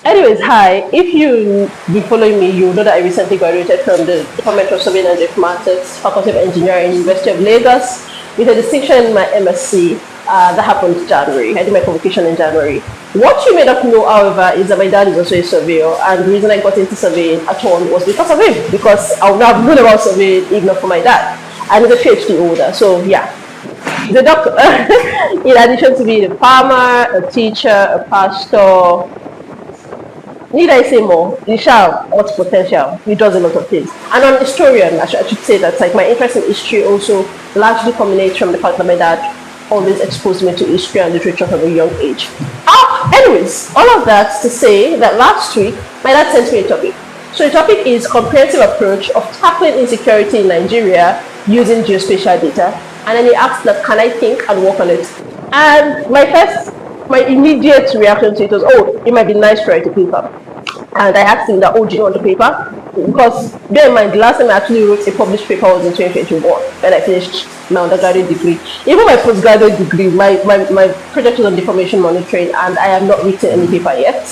Anyways, hi. If you be following me, you know that I recently graduated from the Department of Surveying and Informatics, Faculty of Engineering, University of Lagos, with a distinction in my MSc. That happened in January. I did my convocation in January. What you may not know, however, is that my dad is also a surveyor, and the reason I got into surveying at all was because of him. Because I would not have known about surveying if not for my dad, and he's a PhD holder. So yeah, the doctor. In addition to being a farmer, a teacher, a pastor, need I say more? You shall, what's potential? He does a lot of things. And I'm a historian, I should say that. Like my interest in history also largely culminates from the fact that my dad always exposed me to history and literature from a young age. Anyways, all of that to say that last week, my dad sent me a topic. So the topic is comprehensive approach of tackling insecurity in Nigeria using geospatial data. And then he asked that, can I think and work on it? And my immediate reaction to it was, oh, it might be nice to write a paper. And I asked him that, oh, do you want the paper? Because bear in mind, the last time I actually wrote a published paper was in 2021 when I finished my undergraduate degree. Even my postgraduate degree, my project was on deformation monitoring, and I have not written any paper yet,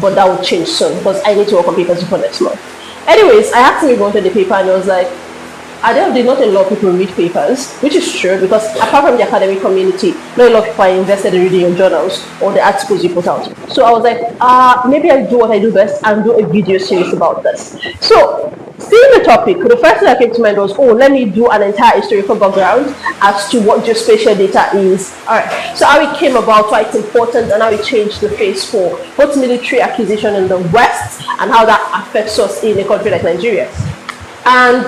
but that will change soon because I need to work on papers before next month. Anyways, I asked him if he wanted the paper, and he was like, at the end of the day, not a lot of people read papers, which is true because apart from the academic community, not a lot of people are invested in reading your journals or the articles you put out. So I was like, maybe I do what I do best and do a video series about this. So seeing the topic, the first thing that came to mind was, oh, let me do an entire historical background as to what geospatial data is. All right, so how it came about, why it's important, and how it changed the face for both military acquisition in the West and how that affects us in a country like Nigeria. And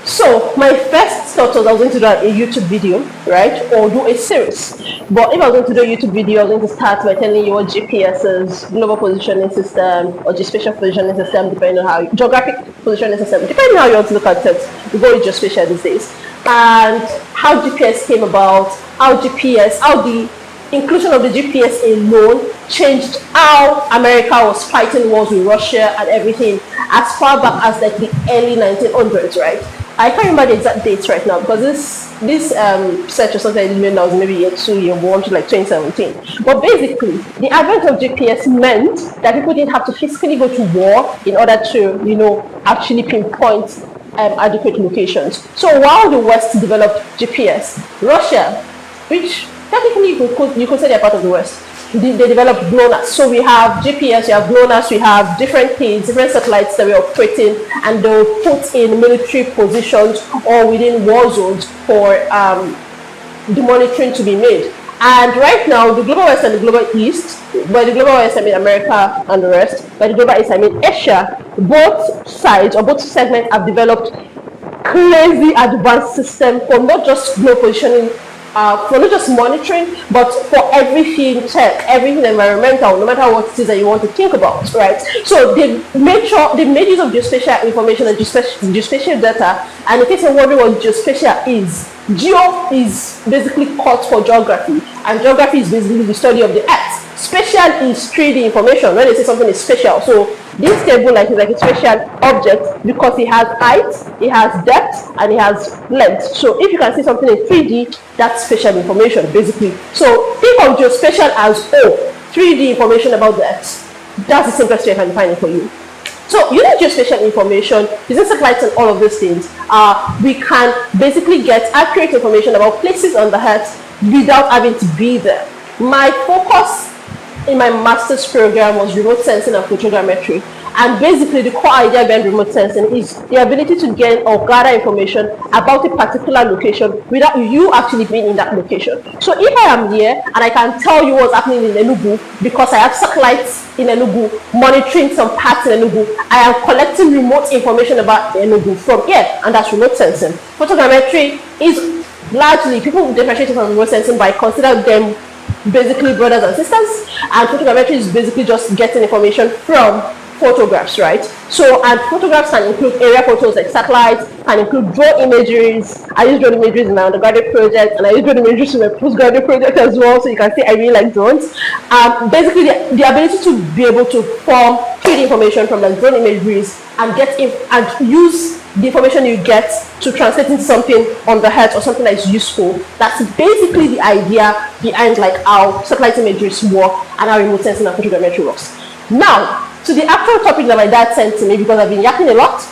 so my first thought was I was going to do a YouTube video, right, or do a series. But if I was going to do a YouTube video, I was going to start by telling you what GPS is, global positioning system, or geospatial positioning system, depending on how geographic positioning system, depending on how you want to look at it. We go with geospatial these days, and how GPS came about, how the inclusion of the GPS alone changed how America was fighting wars with Russia and everything as far back as like the early 1900s, right? I can't remember the exact dates right now because this search or something that was maybe year 2, year 1 to like 2017. But basically, the advent of GPS meant that people didn't have to physically go to war in order to, actually pinpoint adequate locations. So while the West developed GPS, Russia, which technically you could say they're part of the West, they developed GLONASS. So we have GPS, we have GLONASS, we have different things, different satellites that we're operating, and they'll put in military positions or within war zones for the monitoring to be made. And right now, the global West and the global East, by the global West I mean America and the rest, by the global East I mean Asia, both sides or both segments have developed crazy advanced system for not just global positioning, for not just monitoring, but for everything tech, everything environmental, no matter what it is that you want to think about, right? So they made use of geospatial information and geospatial data. And in case you're wondering what geospatial is, geo is basically code for geography, and geography is basically the study of the earth. Spatial is 3D information. When they say something is spatial, so this table is like a spatial object because it has height, it has depth, and it has length. So if you can see something in 3D, that's spatial information basically. So think of geospatial as 3D information about the earth. That's the simplest way I can define it for you. So using geospatial information, using satellites and all of these things, we can basically get accurate information about places on the earth without having to be there. My focus in my master's program was remote sensing and photogrammetry, and basically the core idea behind remote sensing is the ability to get or gather information about a particular location without you actually being in that location. So if I am here and I can tell you what's happening in Enugu because I have satellites in Enugu monitoring some parts in Enugu, I am collecting remote information about Enugu from here, and that's remote sensing. Photogrammetry is largely, people differentiate from remote sensing by considering them basically brothers and sisters, and photogrammetry is basically just getting information from photographs, right? So, and photographs can include area photos like satellites, can include drone imageries. I use drone imageries in my undergraduate project, and I use drone imageries in my postgraduate project as well, so you can see I really like drones. Basically, the ability to be able to form 3D information from the drone imageries and and use the information you get to translate into something on the earth or something that is useful. That's basically the idea behind like how satellite imageries work and how remote sensing and photogrammetry works. Now, to the actual topic that my dad sent to me, because I've been yapping a lot.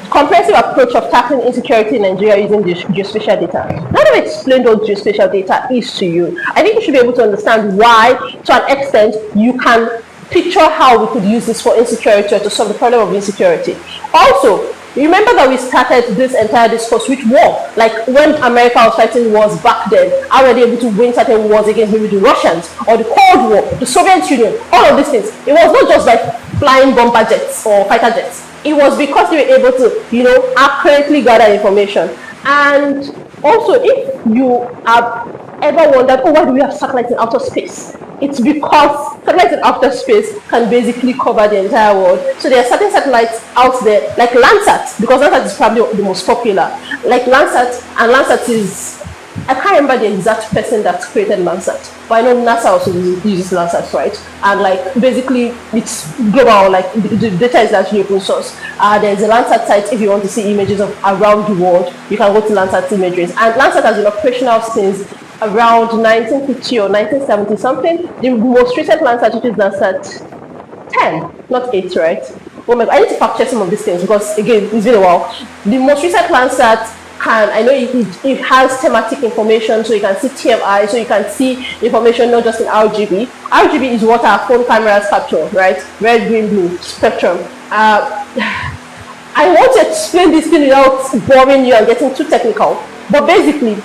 Comprehensive approach of tackling insecurity in Nigeria using geospatial data. Now that I've explained what geospatial data is to you, I think you should be able to understand why, to an extent, you can picture how we could use this for insecurity or to solve the problem of insecurity. Also, remember that we started this entire discourse with war. Like when America was fighting wars back then, how were they able to win certain wars against maybe the Russians or the Cold War, the Soviet Union, all of these things. It was not just by flying bomber jets or fighter jets. It was because they were able to, accurately gather information. And also, if you have ever wondered, why do we have satellites in outer space? It's because satellites in outer space can basically cover the entire world. So there are certain satellites out there, like Landsat, because Landsat is probably the most popular. Like Landsat, and Landsat is, I can't remember the exact person that created Landsat, but I know NASA also uses Landsat, right? And like basically it's global, like the data is actually open source. There's a Landsat site if you want to see images of around the world. You can go to Landsat images, and Landsat has been operational since around 1950 or 1970 something. The most recent Landsat, which is Landsat 10, not 8, right? Oh my God, I need to fact check some of these things because again, it's been a while. The most recent Landsat I know it has thematic information, so you can see TMI, so you can see information not just in RGB. RGB is what our phone cameras capture, right? Red, green, blue, spectrum. I want to explain this thing without boring you and getting too technical, but basically,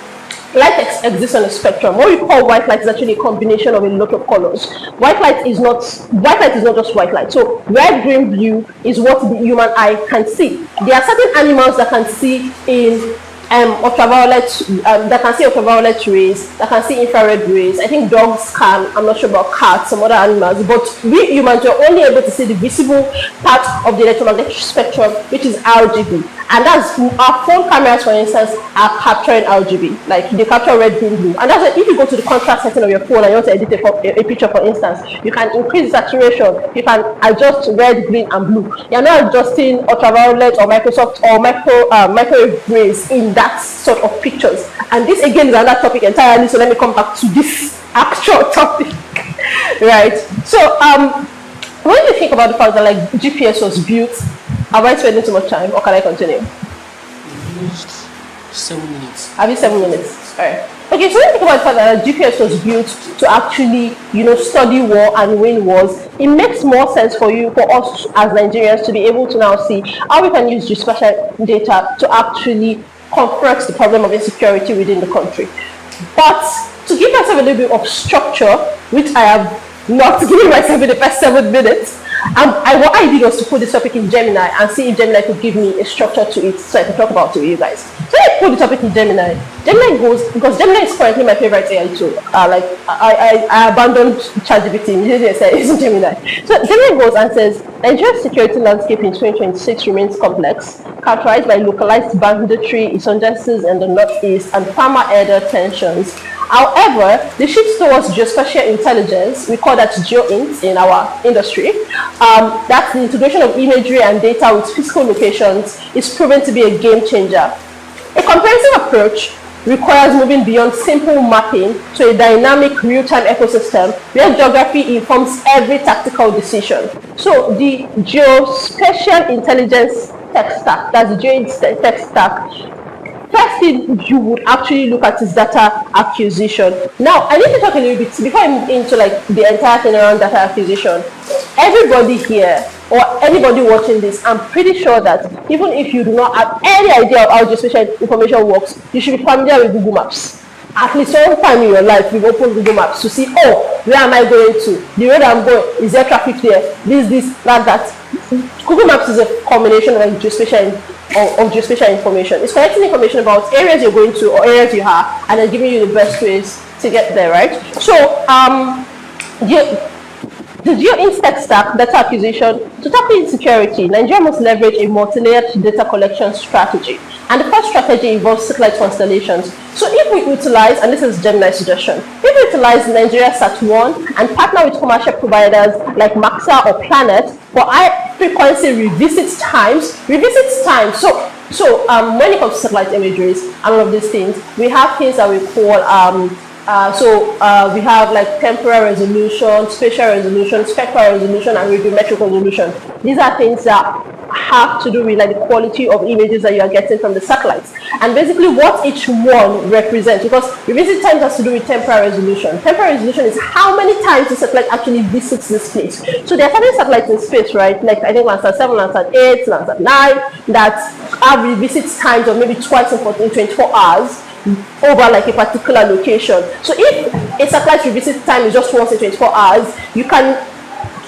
light exists on a spectrum. What we call white light is actually a combination of a lot of colors. White light is not just white light. So red, green, blue is what the human eye can see. There are certain animals that can see in ultraviolet, that can see ultraviolet rays, that can see infrared rays. I think dogs can. I'm not sure about cats, some other animals, but we humans are only able to see the visible part of the electromagnetic spectrum, which is RGB. And that's our phone cameras, for instance, are capturing RGB, like they capture red, green, blue. And that's if you go to the contrast setting of your phone and you want to edit a picture, for instance, you can increase saturation, you can adjust red, green, and blue. You're not adjusting ultraviolet or microwave rays in that sort of pictures. And this again is another topic entirely, so let me come back to this actual topic. Right. So when you think about the fact that like GPS was built, am I spending too much time or can I continue? 7 minutes. Have you 7 minutes? Alright. Okay, so when you think about the fact that GPS was built to actually, study war and win wars, it makes more sense for us as Nigerians to be able to now see how we can use geospatial data to actually confront the problem of insecurity within the country. But to give myself a little bit of structure, which I have not given myself in the first 7 minutes, what I did was to put this topic in Gemini and see if Gemini could give me a structure to it so I can talk about it with you guys. So I put the topic in Gemini. Gemini goes, because Gemini is currently my favorite AI tool. I abandoned ChatGPT immediately I said it's Gemini. So Gemini goes and says, Nigeria's security landscape in 2026 remains complex, characterized by localized banditry, insurgencies in the northeast, and farmer-elder tensions. However, the shift towards geospatial intelligence, we call that GeoInt in our industry, that's the integration of imagery and data with physical locations, is proven to be a game changer. A comprehensive approach requires moving beyond simple mapping to a dynamic real-time ecosystem where geography informs every tactical decision. So the geospatial intelligence tech stack, that's the GeoInt tech stack, first thing you would actually look at is data acquisition. Now, I need to talk a little bit before I move into like the entire thing around data acquisition. Everybody here or anybody watching this, I'm pretty sure that even if you do not have any idea of how geospatial information works, you should be familiar with Google Maps. At least one time in your life, you've opened Google Maps to see, where am I going to? The road I'm going, is there traffic there? This, that. Google Maps is a combination of geospatial information. It's collecting information about areas you're going to or areas you have, and then giving you the best ways to get there, right? So, the GeoInt tech stack, data acquisition, to tackle insecurity, Nigeria must leverage a multi-layered data collection strategy. And the first strategy involves satellite constellations. So if we utilize, and this is Gemini's suggestion, if we utilize Nigeria Sat1 and partner with commercial providers like Maxa or Planet for high frequency revisit times. So when it comes to satellite imageries and all of these things, we have things that we call We have like temporal resolution, spatial resolution, spectral resolution, and radiometric resolution. These are things that have to do with like the quality of images that you are getting from the satellites, and basically what each one represents, because revisit times has to do with temporal resolution. Temporal resolution is how many times the satellite actually visits this place. So there are certain satellites in space, right? Like I think Landsat 7, Landsat 8, Landsat 9 that have revisit times of maybe twice in 24 hours over like a particular location. So if a satellite revisit time is just once in 24 hours, you can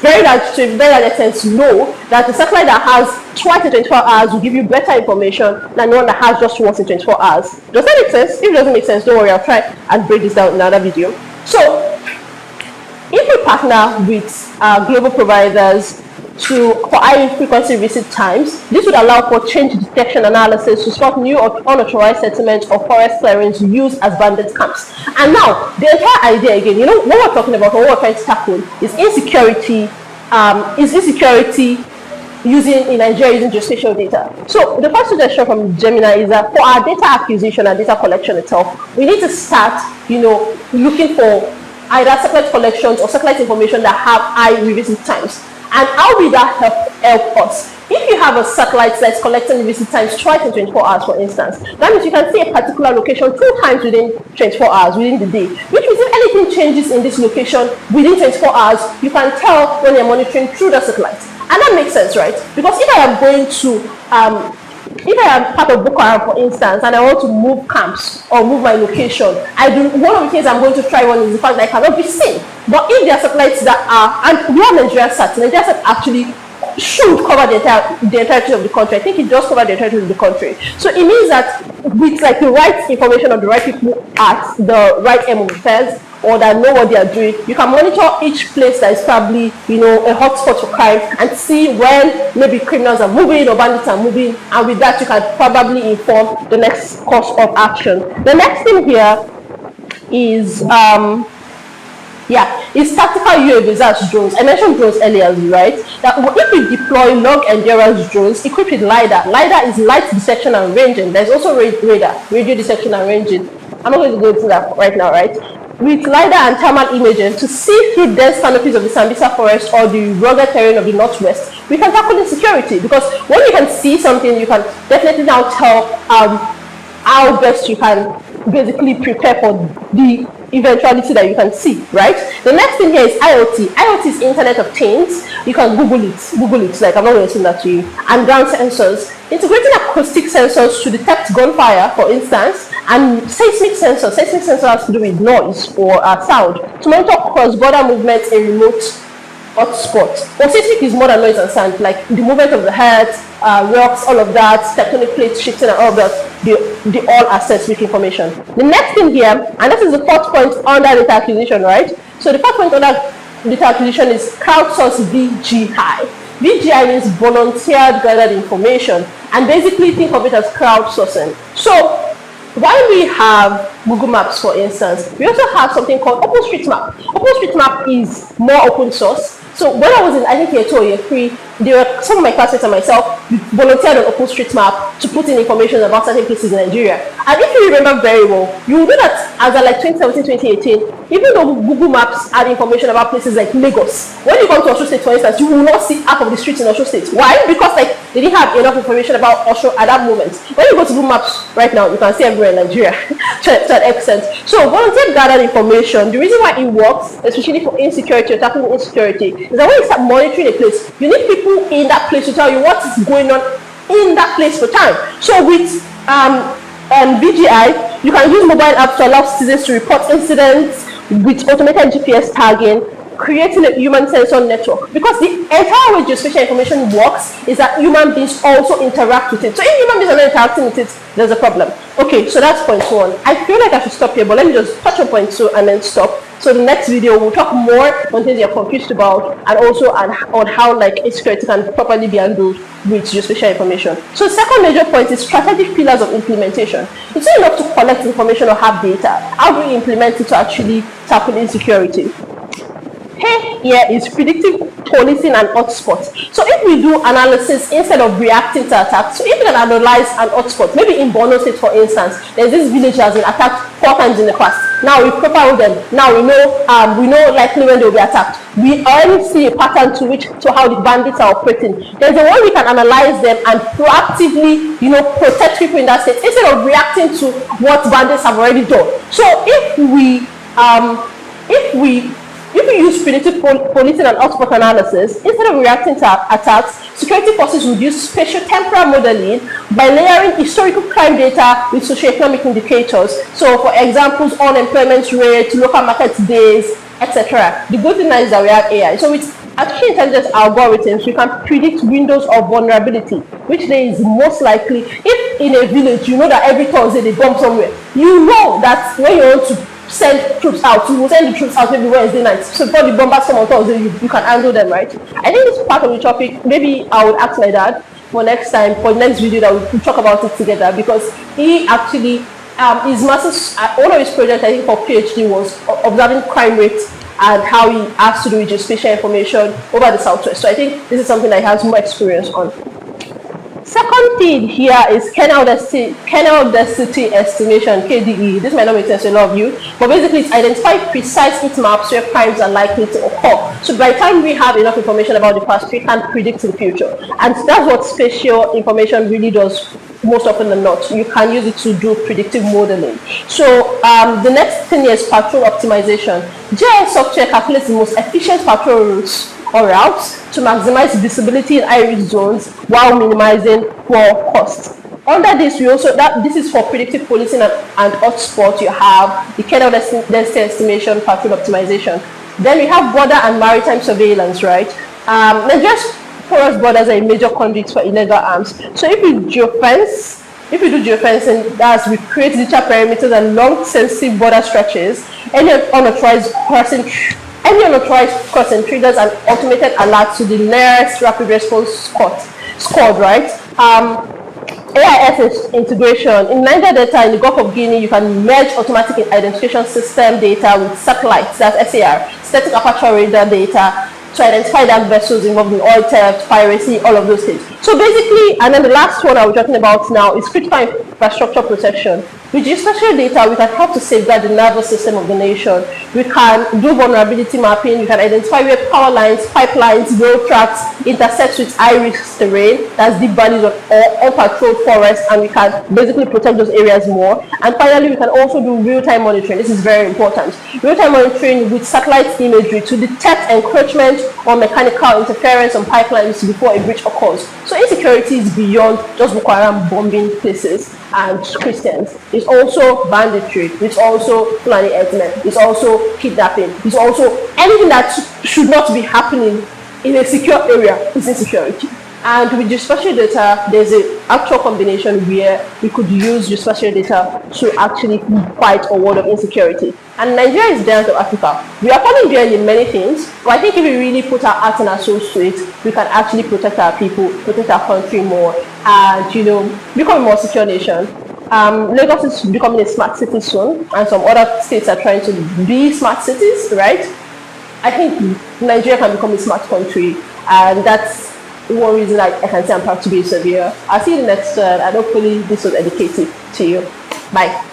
to a very large extent know that the satellite that has twice in 24 hours will give you better information than the one that has just once in 24 hours. Does that make sense? If it doesn't make sense, don't worry, I'll try and break this down in another video. So if we partner with global providers for high frequency visit times, this would allow for change detection analysis to spot new or unauthorized settlements or forest clearings used as bandit camps. And now, the entire idea again, you know, what we're talking about, or what we're trying to tackle is insecurity, in Nigeria using geospatial data. So the first suggestion from Gemini is that for our data acquisition and data collection itself, we need to start, looking for either satellite collections or satellite information that have high revisit times. And how will that help us? If you have a satellite that's collecting visit times twice in 24 hours, for instance, that means you can see a particular location 2 times within 24 hours, within the day. Which means if anything changes in this location within 24 hours, you can tell when you're monitoring through the satellite. And that makes sense, right? Because if I am going to if I am part of Boko Haram, for instance, and I want to move camps or move my location, one of the things I'm going to try is the fact that I cannot be seen. But if there are satellites that are, and we have Nigeria Sat actually should cover the entirety of the country. I think it does cover the entirety of the country. So it means that with like the right information of the right people at the right end of affairs, or that know what they are doing, you can monitor each place that is probably, a hotspot for crime and see when maybe criminals are moving or bandits are moving, and with that you can probably inform the next course of action. The next thing here is tactical UAVs as drones. I mentioned drones earlier, right? That if we deploy long endurance drones equipped with LiDAR, LiDAR is light detection and ranging. There's also radar, radio detection and ranging. I'm not going to go into that right now, right? With LiDAR and thermal imaging to see through dense canopies of the Sambisa forest or the rugged terrain of the northwest, we can tackle insecurity, because when you can see something, you can definitely now tell how best you can basically prepare for the eventuality that you can see, right? The next thing here is IoT. IoT is Internet of Things. You can Google it, like I'm not going to send that to you. And ground sensors. Integrating acoustic sensors to detect gunfire, for instance, and seismic sensors. Seismic sensor has to do with noise or sound to monitor cross-border movements in remote hotspots. Well, seismic is more than noise and sound, like the movement of the earth, rocks, all of that, tectonic plates shifting and all that, they all are seismic information. The next thing here, and this is the fourth point under data acquisition, right? So the fourth point under data acquisition is crowdsourced VGI. VGI means volunteered gathered information, and basically think of it as crowdsourcing. So while we have Google Maps, for instance, we also have something called OpenStreetMap. OpenStreetMap is more open source. So when I was in, I think year 2 or year 3, some of my classmates and myself volunteered on OpenStreetMap to put in information about certain places in Nigeria. And if you remember very well, you will know that as of like 2017, 2018, even though Google Maps had information about places like Lagos, when you come to Osho State, for instance, you will not see half of the streets in Osho State. Why? Because like they didn't have enough information about Osho at that moment. When you go to Google Maps right now, you can see everywhere in Nigeria to an extent. So volunteer gathered information, the reason why it works, especially for insecurity or tackling insecurity, is that when you start monitoring a place, you need people in that place to tell you what is going on in that place for time. So with VGI, you can use mobile apps to allow citizens to report incidents with automated GPS tagging, creating a human sensor network, because the entire way geospatial information works is that human beings also interact with it. So if human beings are not interacting with it, there's a problem. Okay, so that's point 1. I feel like I should stop here, but let me just touch on point 2 and then stop. So the next video we'll talk more on things you're confused about, and also on how like insecurity can properly be handled with geospatial information. So the second major point is strategic pillars of implementation. It's not enough to collect information or have data. How do we implement it to actually tackle insecurity? Here is predictive policing and hotspots. So if we do analysis instead of reacting to attacks, so if we can analyze an hotspot, maybe in Borno State, for instance, there's this village that has been attacked 4 times in the past. Now we profile them. Now we know likely when they will be attacked. We already see a pattern to how the bandits are operating. There's a way we can analyze them and proactively, protect people in that state instead of reacting to what bandits have already done. So if we use predictive policing and hotspot analysis, instead of reacting to attacks, security forces would use spatio-temporal modeling by layering historical crime data with socioeconomic indicators. So, for examples, unemployment rate, local market days, etc. The good thing is that we have AI. So, with artificial intelligence algorithms, we can predict windows of vulnerability, which day is most likely. If in a village, you know that every Thursday they bomb somewhere, you know that when you want to send troops out, you will send the troops out maybe Wednesday night. So before the bombers come on Thursday, you can handle them, right? I think it's part of the topic. Maybe I would ask my dad for next time, for the next video, that we'll talk about it together, because he actually, his master's, one of his projects, I think for PhD, was observing crime rates and how he has to do with geospatial information over the Southwest. So I think this is something that he has more experience on. Second thing here is kernel density estimation, KDE. This might not make sense to a lot of you, but basically it's identify precise heat maps where crimes are likely to occur. So by the time we have enough information about the past, we can predict the future. And that's what spatial information really does most often than not. You can use it to do predictive modeling. So the next thing is patrol optimization. GIS software calculates the most efficient patrol routes or routes to maximize visibility in high-risk zones while minimizing poor costs. Under this, this is for predictive policing and hotspot. You have the kernel density estimation, patrol optimization. Then we have border and maritime surveillance, right? Nigeria's porous borders are a major conduit for illegal arms. So if we do geofencing, that's we create digital perimeters and long sensitive border stretches. Any unauthorized crossing triggers and automated alerts to the nearest rapid response squad, right? AIS integration. In Niger Delta, in the Gulf of Guinea, you can merge automatic identification system data with satellites, that's SAR, static aperture radar data, to identify dark vessels involved in oil theft, piracy, all of those things. So basically, and then the last one I'm talking about now is critical infrastructure protection. With geospatial data, we can help to safeguard the nervous system of the nation. We can do vulnerability mapping. We can identify where power lines, pipelines, rail tracks intersect with high-risk terrain, that's deep valleys or unpatrolled forests, and we can basically protect those areas more. And finally, we can also do real-time monitoring. This is very important. Real-time monitoring with satellite imagery to detect encroachment or mechanical interference on pipelines before a breach occurs. So insecurity is beyond just Boko Haram bombing places and Christians. It's also banditry, it's also planning herdsmen, it's also kidnapping, it's also anything that should not be happening in a secure area is insecurity. And with geospatial data, there's an actual combination where we could use geospatial data to actually fight a world of insecurity. And Nigeria is giant of Africa. We are probably giant in many things, but I think if we really put our heart and our souls to it, we can actually protect our people, protect our country more, and become a more secure nation. Lagos is becoming a smart city soon, and some other states are trying to be smart cities, right? I think Nigeria can become a smart country, and that's one reason I can say I'm proud to be a surveyor. I'll see you in the next one, and hopefully this was educative to you. Bye.